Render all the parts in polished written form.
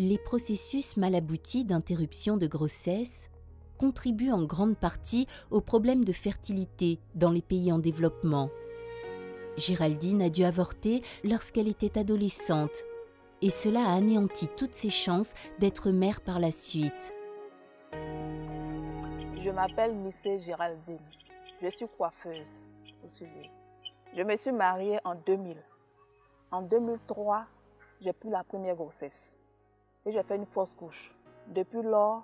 Les processus mal aboutis d'interruption de grossesse contribuent en grande partie aux problèmes de fertilité dans les pays en développement. Géraldine a dû avorter lorsqu'elle était adolescente et cela a anéanti toutes ses chances d'être mère par la suite. Je m'appelle Missé Géraldine. Je suis coiffeuse. Je me suis mariée en 2000. En 2003, j'ai pris la première grossesse et j'ai fait une fausse couche. Depuis lors,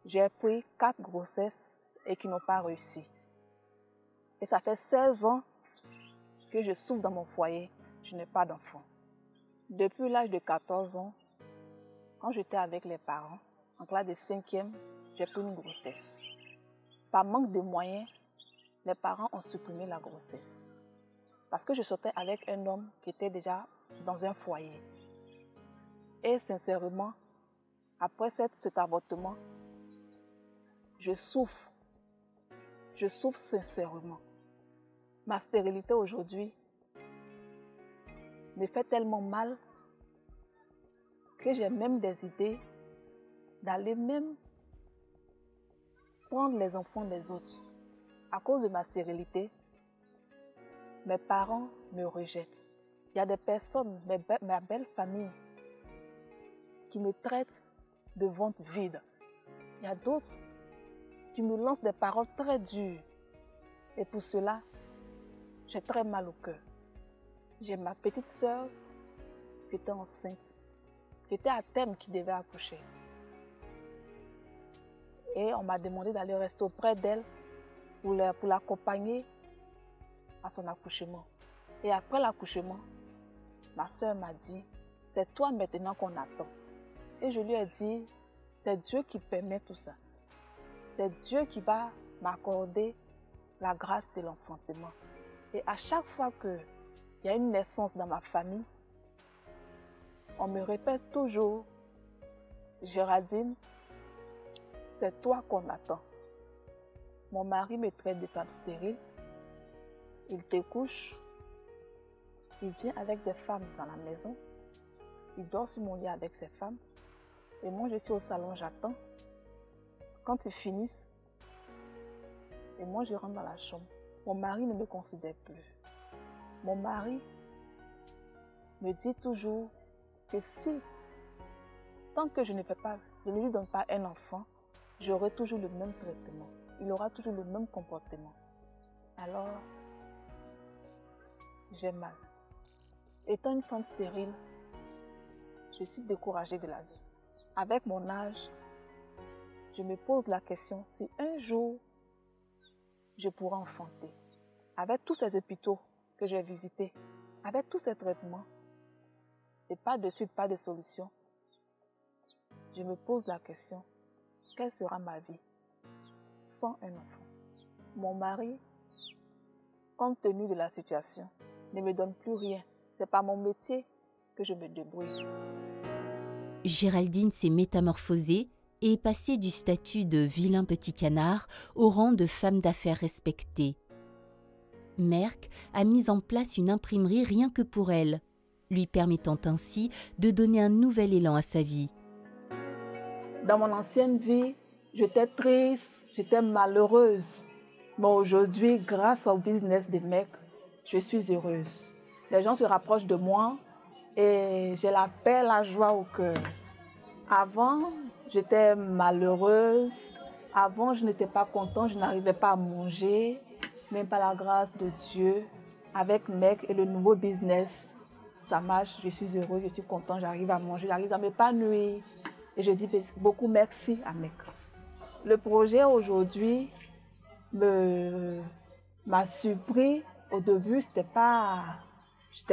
j'ai pris 4 grossesses et qui n'ont pas réussi. Et ça fait 16 ans que je souffre dans mon foyer. Je n'ai pas d'enfant. Depuis l'âge de 14 ans, quand j'étais avec les parents, en classe de 5e, j'ai pris une grossesse. Par manque de moyens, les parents ont supprimé la grossesse. Parce que je sortais avec un homme qui était déjà dans un foyer. Et sincèrement, après cet avortement, je souffre. Je souffre sincèrement. Ma stérilité aujourd'hui me fait tellement mal que j'ai même des idées d'aller même prendre les enfants des autres. À cause de ma stérilité, mes parents me rejettent. Il y a des personnes, ma belle famille, qui me traitent de ventre vide. Il y a d'autres qui me lancent des paroles très dures. Et pour cela, j'ai très mal au cœur. J'ai ma petite sœur qui était enceinte, qui était à terme, qui devait accoucher. Et on m'a demandé d'aller rester auprès d'elle pour l'accompagner à son accouchement. Et après l'accouchement, ma sœur m'a dit, c'est toi maintenant qu'on attend. Et je lui ai dit, c'est Dieu qui permet tout ça. C'est Dieu qui va m'accorder la grâce de l'enfantement. Et à chaque fois qu'il y a une naissance dans ma famille, on me répète toujours, Géraldine, c'est toi qu'on attend. Mon mari me traite de femme stérile. Il te couche. Il vient avec des femmes dans la maison. Il dort sur mon lit avec ses femmes. Et moi, je suis au salon, j'attends. Quand ils finissent, et moi, je rentre dans la chambre. Mon mari ne me considère plus. Mon mari me dit toujours que si, tant que je ne lui donne pas un enfant, j'aurai toujours le même traitement. Il aura toujours le même comportement. Alors, j'ai mal. Étant une femme stérile, je suis découragée de la vie. Avec mon âge, je me pose la question si un jour, je pourrai enfanter. Avec tous ces hôpitaux que j'ai visités, avec tous ces traitements, et pas de suite, pas de solution, je me pose la question, quelle sera ma vie sans un enfant? Mon mari, compte tenu de la situation, ne me donne plus rien. C'est par mon métier que je me débrouille. Géraldine s'est métamorphosée et est passée du statut de vilain petit canard au rang de femme d'affaires respectée. Merck a mis en place une imprimerie rien que pour elle, lui permettant ainsi de donner un nouvel élan à sa vie. Dans mon ancienne vie, j'étais triste, j'étais malheureuse. Mais aujourd'hui, grâce au business de Merck, je suis heureuse. Les gens se rapprochent de moi et j'ai la paix, la joie au cœur. Avant, j'étais malheureuse. Avant, je n'étais pas contente, je n'arrivais pas à manger. Mais par la grâce de Dieu, avec Merck et le nouveau business, ça marche, je suis heureuse, je suis contente, j'arrive à manger, j'arrive à m'épanouir. Et je dis beaucoup merci à Merck. Le projet aujourd'hui m'a surpris. Au début, je n'étais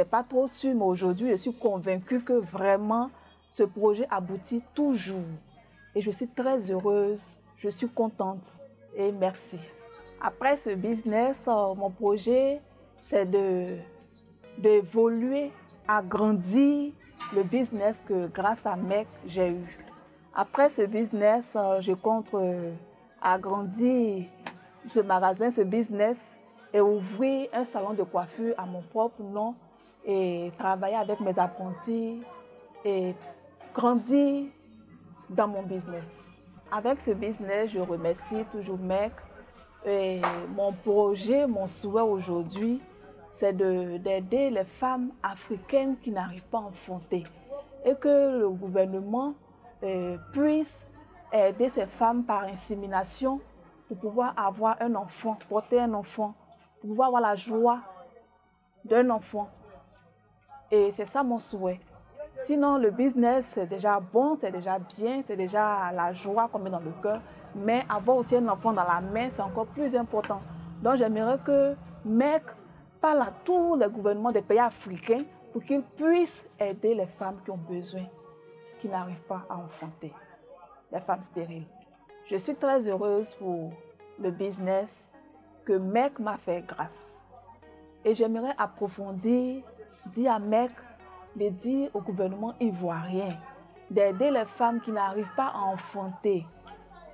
pas trop sûre, mais aujourd'hui, je suis convaincue que vraiment, ce projet aboutit toujours. Et je suis très heureuse, je suis contente et merci. Après ce business, mon projet, c'est d'évoluer, agrandir le business que grâce à Merck, j'ai eu. Après ce business, je compte agrandir ce magasin, ce business et ouvrir un salon de coiffure à mon propre nom et travailler avec mes apprentis et grandir dans mon business. Avec ce business, je remercie toujours MEC. Et mon projet, mon souhait aujourd'hui, c'est d'aider les femmes africaines qui n'arrivent pas à enfanter et que le gouvernement puisse aider ces femmes par insémination pour pouvoir avoir un enfant, porter un enfant, pour pouvoir avoir la joie d'un enfant. Et c'est ça mon souhait. Sinon, le business, c'est déjà bon, c'est déjà bien, c'est déjà la joie qu'on met dans le cœur. Mais avoir aussi un enfant dans la main, c'est encore plus important. Donc, j'aimerais que MEC parle à tous les gouvernements des pays africains pour qu'ils puissent aider les femmes qui ont besoin, qui n'arrivent pas à enfanter, les femmes stériles. Je suis très heureuse pour le business que MEC m'a fait grâce. Et j'aimerais approfondir, dire à MEC, de dire au gouvernement ivoirien d'aider les femmes qui n'arrivent pas à enfanter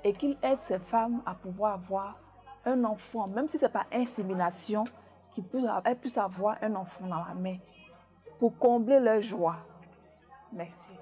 et qu'il aide ces femmes à pouvoir avoir un enfant, même si ce n'est pas insémination, qu'elles puissent avoir un enfant dans la main pour combler leur joie. Merci.